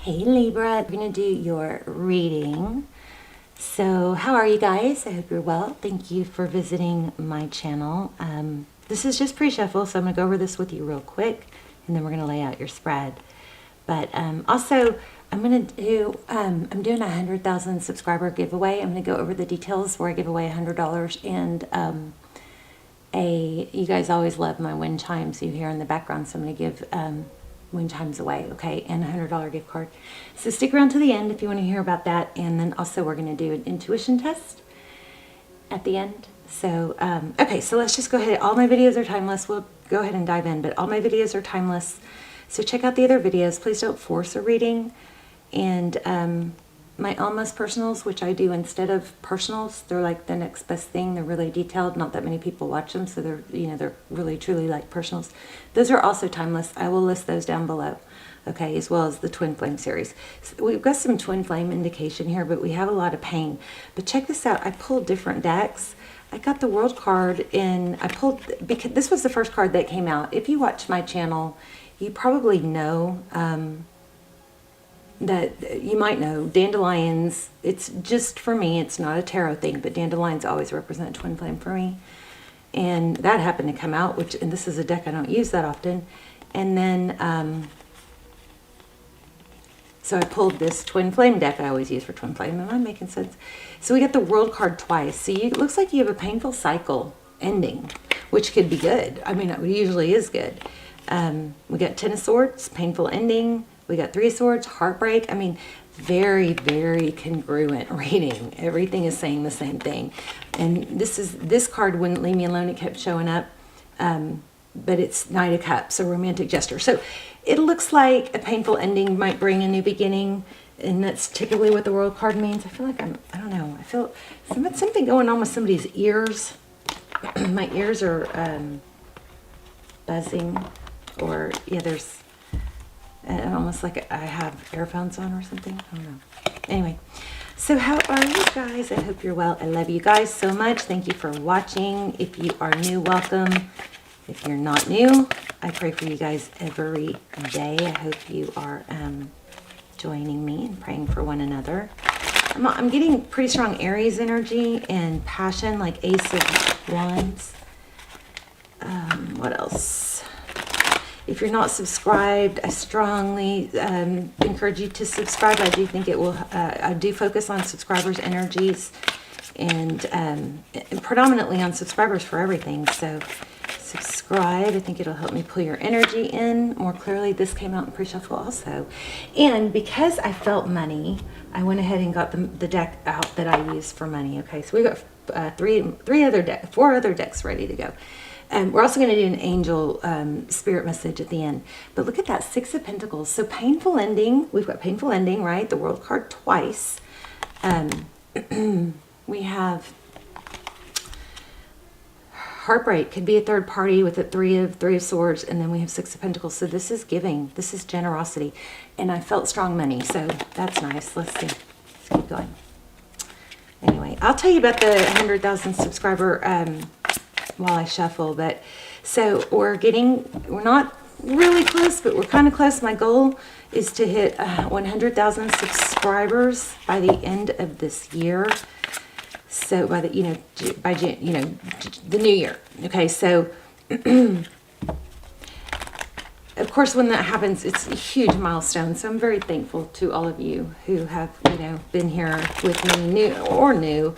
Hey Libra, we're going to do your reading. So how are you guys? I hope you're well. Thank you for visiting my channel. This is just pre-shuffle, so I'm going to go over this with you real quick, and then we're going to lay out your spread. But also, I'm doing a 100,000 subscriber giveaway. I'm going to go over the details where I give away $100, and you guys always love my wind chimes you hear in the background, so I'm going to give wind chimes away, okay, and a $100 gift card. So stick around to the end if you want to hear about that, and then also we're going to do an intuition test at the end. So okay, so let's just go ahead. All my videos are timeless. We'll go ahead and dive in, but all my videos are timeless, so check out the other videos. Please don't force a reading. And my almost personals, which I do instead of personals, they're like the next best thing. They're really detailed. Not that many people watch them, so they're really truly like personals. Those are also timeless. I will list those down below, okay, as well as the twin flame series. So we've got some twin flame indication here, but we have a lot of pain. But check this out. I pulled different decks. I got the World card, and I pulled, because this was the first card that came out. If you watch my channel, you probably know that you might know dandelions. It's just, for me, it's not a tarot thing, but dandelions always represent twin flame for me, and that happened to come out, and this is a deck I don't use that often. And then so I pulled this twin flame deck I always use for twin flame. Am I making sense? So we got the World card twice. So it looks like you have a painful cycle ending, which could be good. I mean, it usually is good. We got Ten of Swords, painful ending. We got Three of Swords, heartbreak. I mean, very, very congruent reading. Everything is saying the same thing. And this card wouldn't leave me alone. It kept showing up. But it's Knight of Cups, a romantic gesture. So it looks like a painful ending might bring a new beginning. And that's typically what the World card means. I feel like I don't know. I feel something going on with somebody's ears. My ears are buzzing. Or, yeah, there's almost like I have earphones on or something. I don't know. Anyway, so how are you guys? I hope you're well. I love you guys so much. Thank you for watching. If you are new, welcome. If you're not new, I pray for you guys every day. I hope you are joining me and praying for one another. I'm getting pretty strong Aries energy and passion, like Ace of Wands. What else? If you're not subscribed, I strongly encourage you to subscribe. I do think it will, I do focus on subscribers' energies, and predominantly on subscribers for everything. So subscribe. I think it'll help me pull your energy in more clearly. This came out in pre-shuffle also. And because I felt money, I went ahead and got the deck out that I use for money. Okay, so we got four other decks ready to go. We're also going to do an angel spirit message at the end. But look at that, Six of Pentacles. So painful ending. We've got painful ending, right? The World card twice. We have heartbreak. Could be a third party with a three of Swords. And then we have Six of Pentacles. So this is giving. This is generosity. And I felt strong money. So that's nice. Let's see. Let's keep going. Anyway, I'll tell you about the 100,000 subscriber while I shuffle. But so we're not really close, but we're kind of close. My goal is to hit 100,000 subscribers by the end of this year. So by the the new year. Okay, so of course when that happens, it's a huge milestone. So I'm very thankful to all of you who have been here with me, new,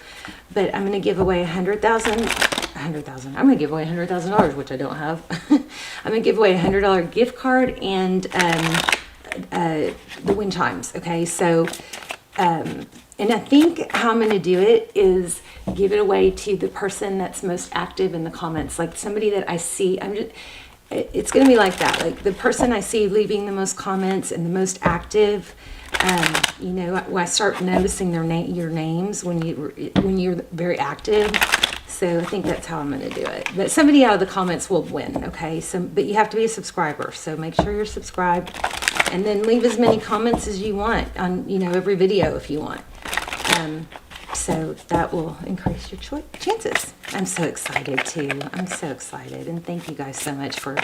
but I'm going to give away 100,000. I'm going to give away $100,000, which I don't have. I'm going to give away a $100 gift card and the wind chimes. Okay, so and I think how I'm going to do it is give it away to the person that's most active in the comments, like somebody that I see. It's going to be like that, like the person I see leaving the most comments and the most active. I start noticing your names when you're very active. So I think that's how I'm going to do it. But somebody out of the comments will win, okay? But you have to be a subscriber, so make sure you're subscribed, and then leave as many comments as you want on every video if you want. So that will increase your chances. I'm so excited too. I'm so excited, and thank you guys so much for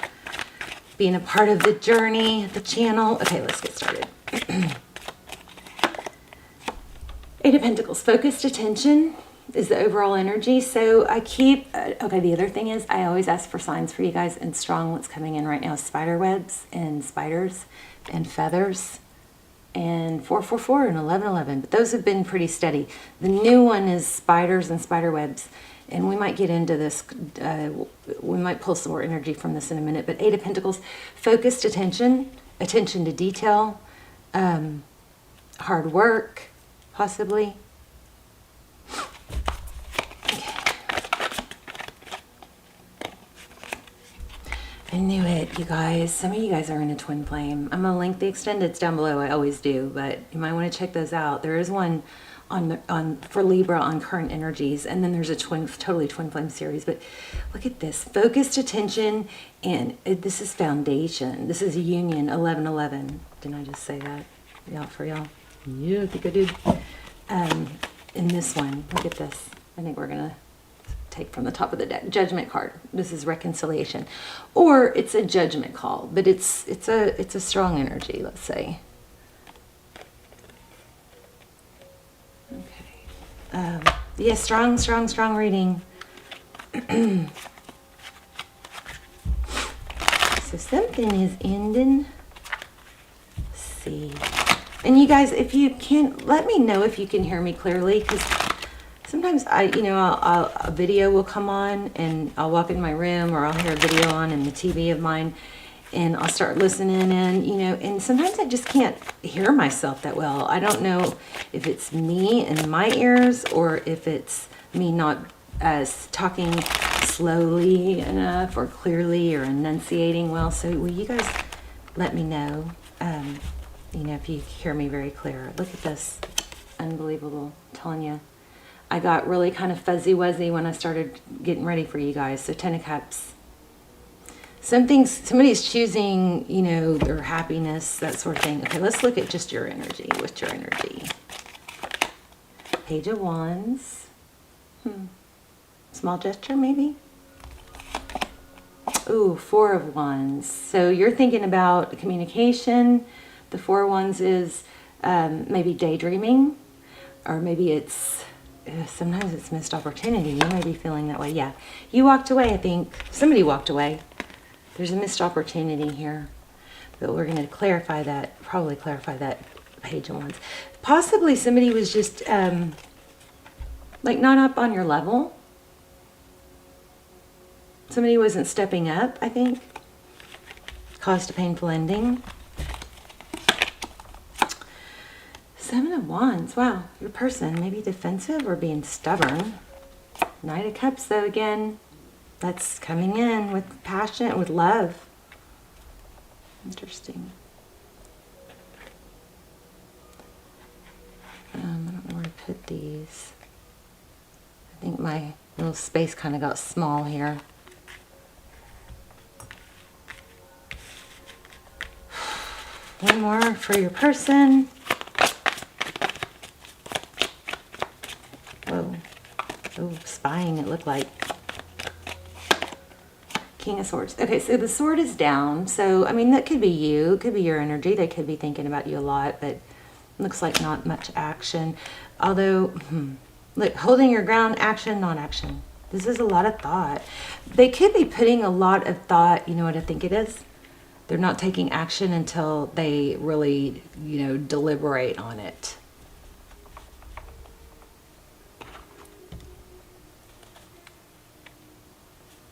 being a part of the journey, the channel. Okay, let's get started. Eight of Pentacles, focused attention is the overall energy. So I keep, okay, the other thing is I always ask for signs for you guys, and strong what's coming in right now is spider webs and spiders and feathers and 444 and 1111. But those have been pretty steady. The new one is spiders and spider webs. And we might get into this, we might pull some more energy from this in a minute. But Eight of Pentacles, focused attention, attention to detail, hard work, possibly. I knew it, you guys. Some of you guys are in a twin flame. I'm going to link the extendeds down below. I always do, but you might want to check those out. There is one for Libra on current energies, and then there's a totally twin flame series. But look at this, focused attention, and this is foundation. This is a union, 1111. Didn't I just say that? Yeah, for y'all. Yeah, I think I did. In this one, look at this. I think we're gonna take from the top of the deck. Judgment card. This is reconciliation, or it's a judgment call, but it's a strong energy. Let's say. Okay. Yeah, strong reading. So something is ending. Let's see. And you guys, if you can, let me know if you can hear me clearly, because sometimes a video will come on and I'll walk in my room, or I'll hear a video on in the TV of mine, and I'll start listening in, and sometimes I just can't hear myself that well. I don't know if it's me and my ears, or if it's me not as talking slowly enough or clearly or enunciating well. So will you guys let me know, if you hear me very clear. Look at this. Unbelievable. I'm telling you. I got really kind of fuzzy-wuzzy when I started getting ready for you guys. So 10 of Cups. Somebody's choosing, their happiness, that sort of thing. Okay, let's look at just your energy. What's your energy? Page of Wands. Small gesture, maybe? Ooh, Four of Wands. So you're thinking about communication. The Four of Wands is maybe daydreaming, or maybe it's, sometimes it's missed opportunity. You may be feeling that way. Yeah, you walked away, I think. Somebody walked away. There's a missed opportunity here. But we're going to clarify that, probably clarify that Page of Wands. Possibly somebody was just, not up on your level. Somebody wasn't stepping up, I think. Caused a painful ending. Seven of Wands. Wow, your person may be defensive or being stubborn. Knight of Cups, though, again, that's coming in with passion, with love. Interesting. I don't know where to put these. I think my little space kind of got small here. One more for your person. Whoa. Oh, spying, it looked like. King of Swords. Okay, so the sword is down. So, that could be you. It could be your energy. They could be thinking about you a lot, but looks like not much action. Although, look, holding your ground, action, non-action. This is a lot of thought. They could be putting a lot of thought, you know what I think it is? They're not taking action until they really, deliberate on it.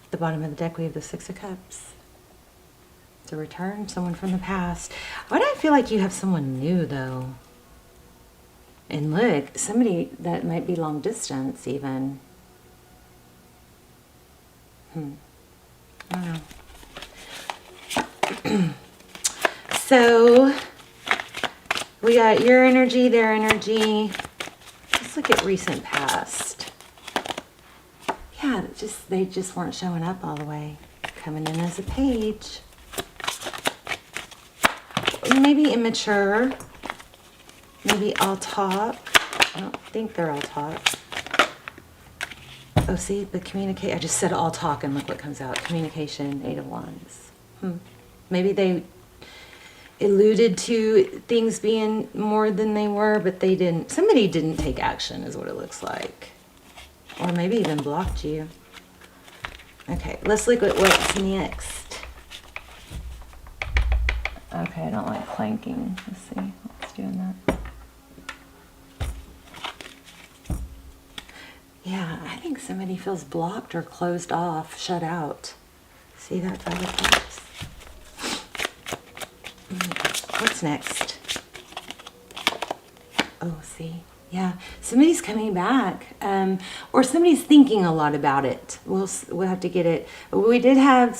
At the bottom of the deck, we have the Six of Cups. It's a return, someone from the past. Why do I feel like you have someone new, though? And look, somebody that might be long distance, even. I don't know. So we got your energy, their energy. Let's look at recent past. Yeah, they just weren't showing up all the way. Coming in as a page. Maybe immature. Maybe all talk. I don't think they're all talk. Oh, see, but communicate. I just said all talk and look what comes out. Communication, Eight of Wands. Maybe they, alluded to things being more than they were, but they didn't. Somebody didn't take action is what it looks like. Or maybe even blocked you. Okay, let's look at what's next. Okay, I don't like clanking. Let's see what's doing that. Yeah, I think somebody feels blocked or closed off, shut out. See that Five of Cups? What's next? Oh, see. Yeah, somebody's coming back, or somebody's thinking a lot about it. We'll have to get it. We did have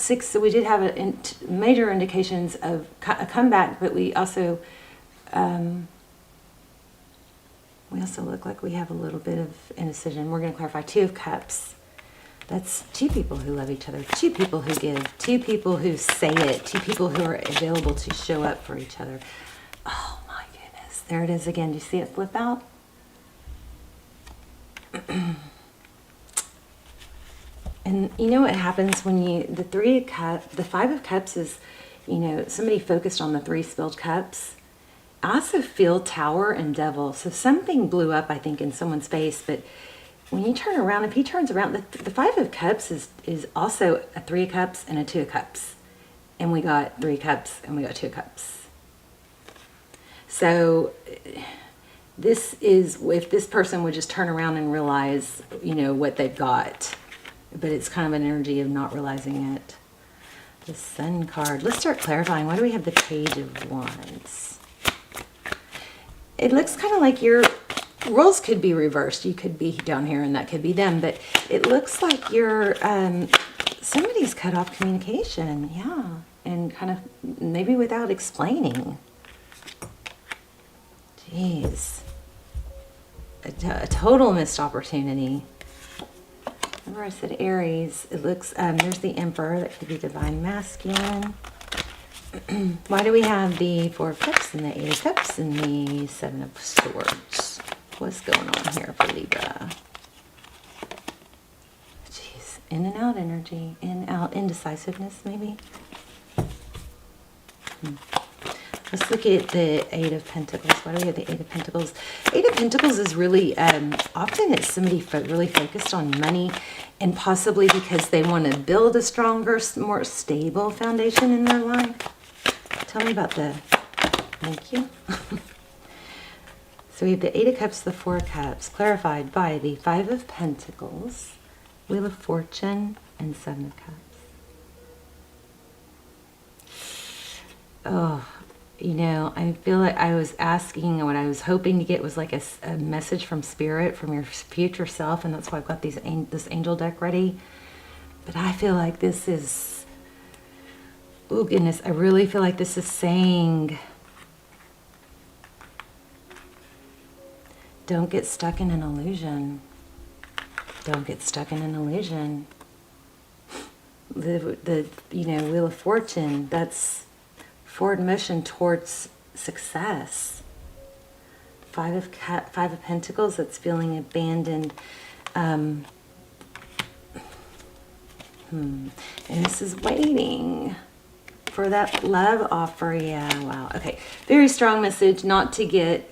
major indications of a comeback, but we also look like we have a little bit of indecision. We're going to clarify. Two of Cups. That's two people who love each other, two people who give, two people who say it, two people who are available to show up for each other. Oh my goodness. There it is again. Do you see it flip out? And you know what happens when the Five of Cups is, somebody focused on the three spilled cups. I also feel Tower and Devil. So something blew up, I think, in someone's face. But when you turn around, if he turns around, the Five of Cups is also a Three of Cups and a Two of Cups. And we got Three Cups and we got Two of Cups. So this is, if this person would just turn around and realize, what they've got. But it's kind of an energy of not realizing it. The Sun card. Let's start clarifying. Why do we have the Page of Wands? It looks kind of like your roles could be reversed. You could be down here and that could be them. But it looks like you're, somebody's cut off communication. Yeah. And kind of maybe without explaining. Jeez. A total missed opportunity. Remember I said Aries. It looks, there's the Emperor. That could be Divine Masculine. Why do we have the Four of Cups and the Eight of Cups and the Seven of Swords? What's going on here for Libra? Jeez. In and out energy. In, out. Indecisiveness, maybe? Let's look at the Eight of Pentacles. Why do we have the Eight of Pentacles? Eight of Pentacles is really, often it's somebody really focused on money, and possibly because they want to build a stronger, more stable foundation in their life. Tell me about the, thank you. So we have the Eight of Cups, the Four of Cups, clarified by the Five of Pentacles, Wheel of Fortune, and Seven of Cups. Oh, I feel like I was asking, what I was hoping to get was like a message from Spirit, from your future self, and that's why I've got this angel deck ready. But I feel like this is, oh goodness, I really feel like this is saying, don't get stuck in an illusion. Don't get stuck in an illusion. The Wheel of Fortune, that's forward motion towards success. Five of Pentacles, that's feeling abandoned. And this is waiting for that love offer. Yeah, wow. Okay, very strong message not to get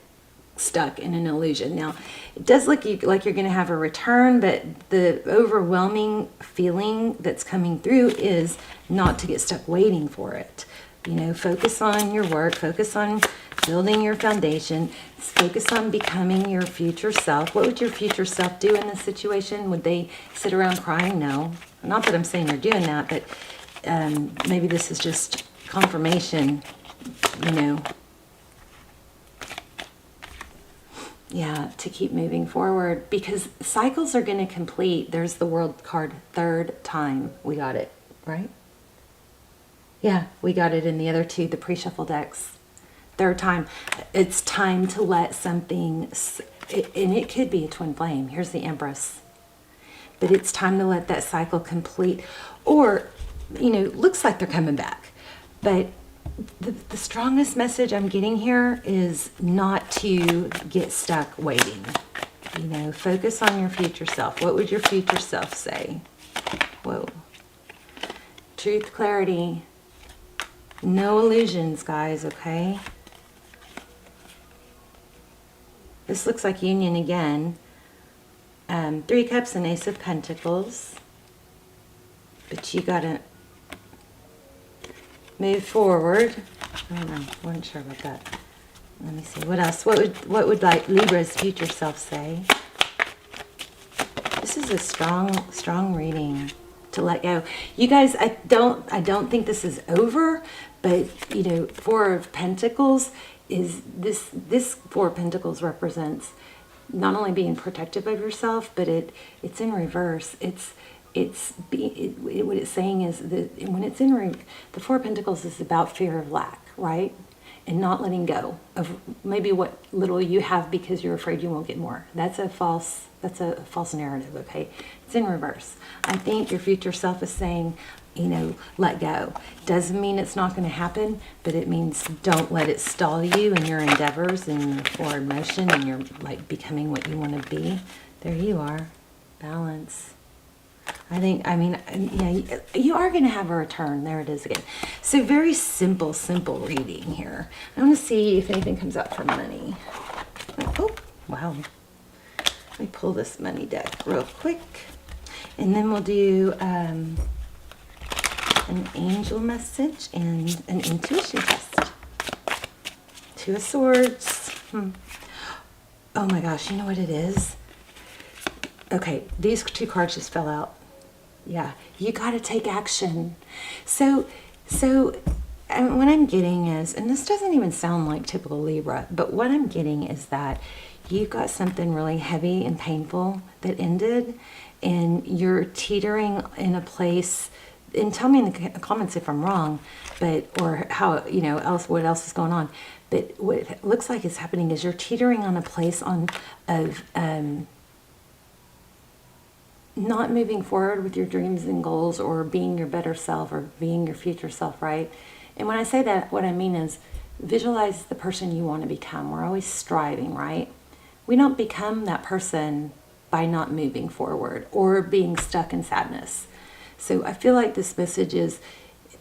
stuck in an illusion. Now, it does look like you're going to have a return, but the overwhelming feeling that's coming through is not to get stuck waiting for it. Focus on your work, focus on building your foundation, focus on becoming your future self. What would your future self do in this situation? Would they sit around crying? No. Not that I'm saying you're doing that, but maybe this is just confirmation, Yeah, to keep moving forward, because cycles are going to complete. There's the World card, third time we got it, right? Yeah, we got it in the other two, the pre-shuffle decks. Third time. It's time to let something, and it could be a twin flame. Here's the Empress. But it's time to let that cycle complete. Or, looks like they're coming back. But the strongest message I'm getting here is not to get stuck waiting. Focus on your future self. What would your future self say? Whoa. Truth, clarity. No illusions, guys, okay? This looks like union again. 3 Cups and Ace of Pentacles. But you gotta move forward. I don't know. I wasn't sure about that. Let me see. What else? What would like Libra's future self say? This is a strong reading to let go. You guys, I don't think this is over, but you know, 4 of Pentacles is this 4 of Pentacles represents not only being protective of yourself, but it's in reverse. What it's saying is that when it's in the 4 of Pentacles is about fear of lack, right? And not letting go of maybe what little you have because you're afraid you won't get more. That's a false narrative, okay? It's in reverse. I think your future self is saying, you know, let go. Doesn't mean it's not going to happen, but it means don't let it stall you in your endeavors and your forward motion and you're like becoming what you want to be. There you are. Balance. I mean, yeah, you are going to have a return. There it is again. So very simple reading here. I want to see if anything comes up for money. Oh, wow. Let me pull this money deck real quick. And then we'll do an angel message and an intuition test. 2 of Swords. Oh my gosh, you know what it is? Okay, these 2 cards just fell out. Yeah, you got to take action. So what I'm getting is, and this doesn't even sound like typical Libra, but what I'm getting is that you got something really heavy and painful that ended, and you're teetering in a place. And tell me in the comments if I'm wrong, but or how what else is going on. But what it looks like is happening is you're teetering on a place of not moving forward with your dreams and goals or being your better self or being your future self, right? And when I say that, what I mean is visualize the person you want to become. We're always striving, right? We don't become that person by not moving forward or being stuck in sadness. So I feel like this message is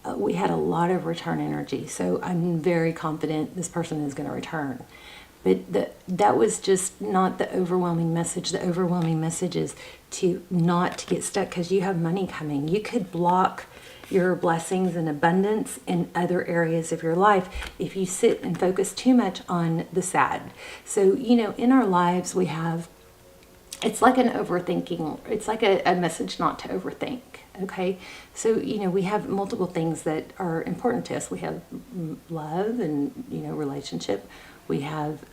we had a lot of return energy. So I'm very confident this person is going to return. But that was just not the overwhelming message. The overwhelming message is to not to get stuck because you have money coming. You could block your blessings and abundance in other areas of your life if you sit and focus too much on the sad. So, you know, in our lives we have, it's like an overthinking, it's like a message not to overthink, okay? So, you know, we have multiple things that are important to us. We have love and, you know, relationship. We have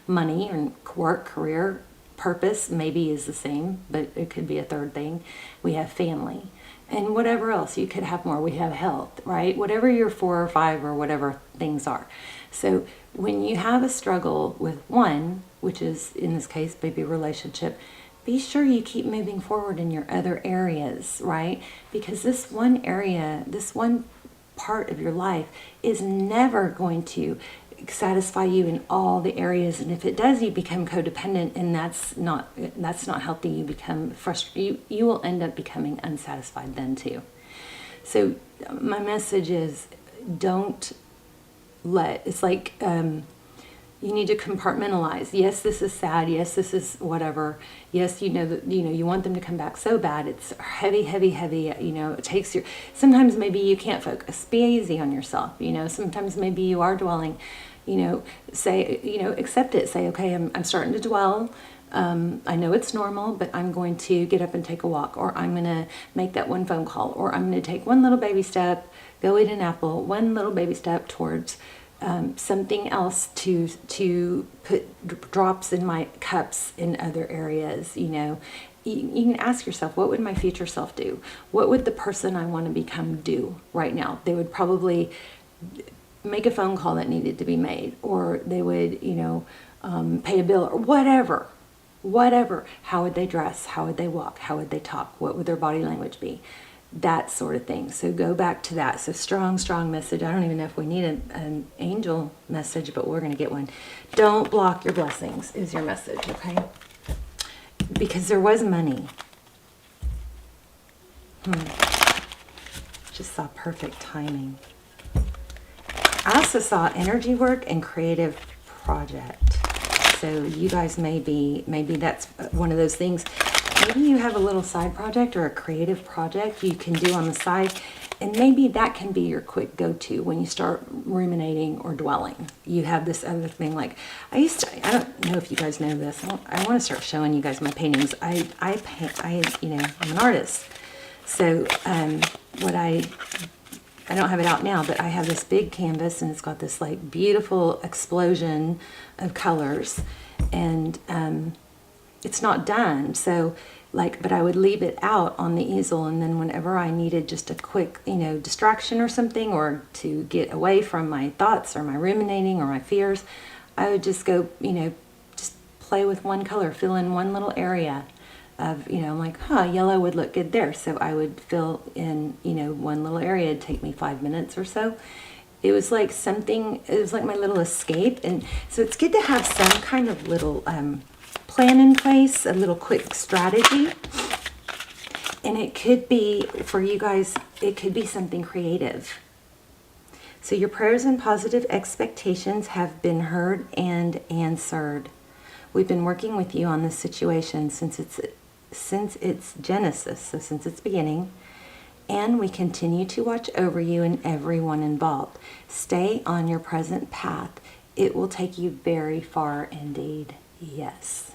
money and work, career, purpose, maybe is the same, but it could be a third thing. We have family and whatever else. You could have more. We have health, right? Whatever your 4 or 5 or whatever things are. So when you have a struggle with one, which is in this case, maybe a relationship, be sure you keep moving forward in your other areas, right? Because this one area, this one part of your life is never going to satisfy you in all the areas, and if it does, you become codependent, and that's not healthy. You become frustrated. You will end up becoming unsatisfied then too. So my message is, don't let, it's like you need to compartmentalize. Yes, this is sad. Yes, this is whatever. Yes, you know that, you know, you want them to come back so bad. It's heavy, you know, it takes your, sometimes maybe you can't focus. Be easy on yourself. You know, sometimes maybe you are dwelling, you know, say, you know, accept it. Say, okay, I'm starting to dwell. I know it's normal, but I'm going to get up and take a walk, or I'm going to make that one phone call, or I'm going to take one little baby step, go eat an apple, one little baby step towards something else to put drops in my cups in other areas. You know, you can ask yourself, what would my future self do? What would the person I want to become do right now? They would probably make a phone call that needed to be made, or they would, you know, pay a bill or whatever. How would they dress? How would they walk? How would they talk? What would their body language be? That sort of thing. So go back to that. So strong message. I don't even know if we need an angel message, but we're going to get one. Don't block your blessings is your message, okay? Because there was money. Just saw perfect timing. I also saw energy work and creative project. So you guys maybe that's one of those things. Maybe you have a little side project or a creative project you can do on the side, and maybe that can be your quick go-to when you start ruminating or dwelling. You have this other thing, like I don't know if you guys know this. I want to start showing you guys my paintings. I paint, you know, I'm an artist. So I don't have it out now, but I have this big canvas and it's got this like beautiful explosion of colors, and it's not done. So like, but I would leave it out on the easel, and then whenever I needed just a quick, you know, distraction or something, or to get away from my thoughts or my ruminating or my fears, I would just go, you know, just play with one color, fill in one little area of, you know, I'm like, yellow would look good there. So I would fill in, you know, one little area. It'd take me 5 minutes or so. It was like something, it was like my little escape. And so it's good to have some kind of little plan in place, a little quick strategy. And it could be, for you guys, it could be something creative. So your prayers and positive expectations have been heard and answered. We've been working with you on this situation since its genesis, so since its beginning, and we continue to watch over you and everyone involved. Stay on your present path. It will take you very far indeed. Yes.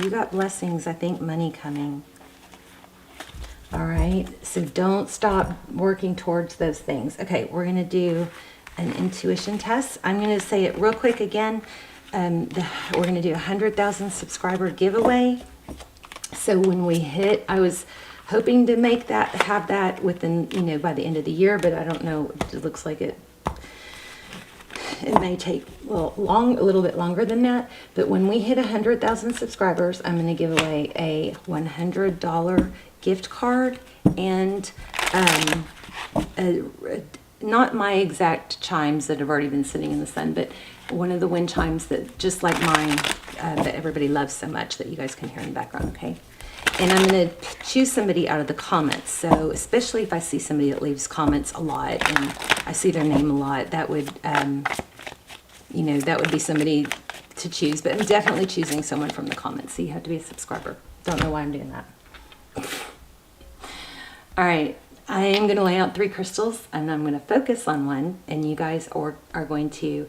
You got blessings, I think, money coming. All right, so don't stop working towards those things. Okay, we're going to do an intuition test. I'm going to say it real quick again. We're going to do a 100,000 subscriber giveaway. So when we hit, I was hoping to have that within, you know, by the end of the year, but I don't know. It looks like it may take a little bit longer than that. But when we hit 100,000 subscribers, I'm going to give away a $100 gift card and not my exact chimes that have already been sitting in the sun, but one of the wind chimes that, just like mine, that everybody loves so much that you guys can hear in the background, okay? And I'm going to choose somebody out of the comments. So especially if I see somebody that leaves comments a lot and I see their name a lot, that would, you know, that would be somebody to choose. But I'm definitely choosing someone from the comments. So you have to be a subscriber. Don't know why I'm doing that. All right. I am going to lay out 3 crystals, and I'm going to focus on one, and you guys are going to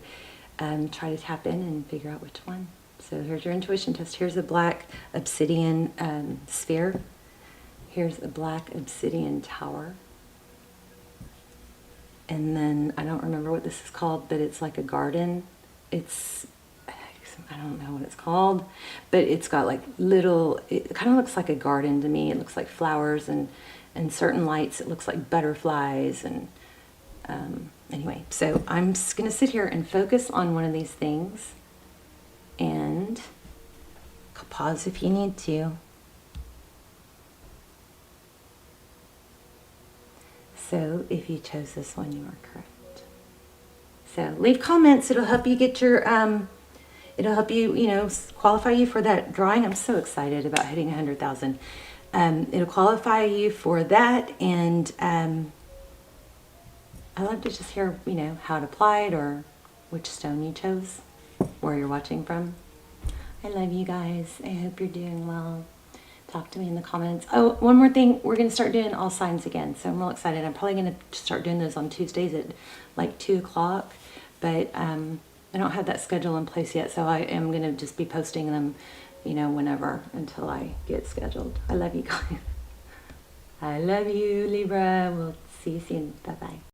try to tap in and figure out which one. So here's your intuition test. Here's a black obsidian sphere. Here's a black obsidian tower. And then, I don't remember what this is called, but it's like a garden. I don't know what it's called, but it's got like it kind of looks like a garden to me. It looks like flowers and certain lights. It looks like butterflies and anyway, so I'm just going to sit here and focus on one of these things and pause if you need to. So if you chose this one, you are correct. So leave comments. It'll help you get your, it'll help you, you know, qualify you for that drawing. I'm so excited about hitting 100,000. It'll qualify you for that, and I love to just hear, you know, how it applied or which stone you chose, where you're watching from. I love you guys. I hope you're doing well. Talk to me in the comments. Oh, one more thing. We're going to start doing all signs again, so I'm real excited. I'm probably going to start doing those on Tuesdays at like 2 o'clock, but I don't have that schedule in place yet, so I am going to just be posting them, you know, whenever until I get scheduled. I love you guys. I love you, Libra. We'll see you soon. Bye-bye.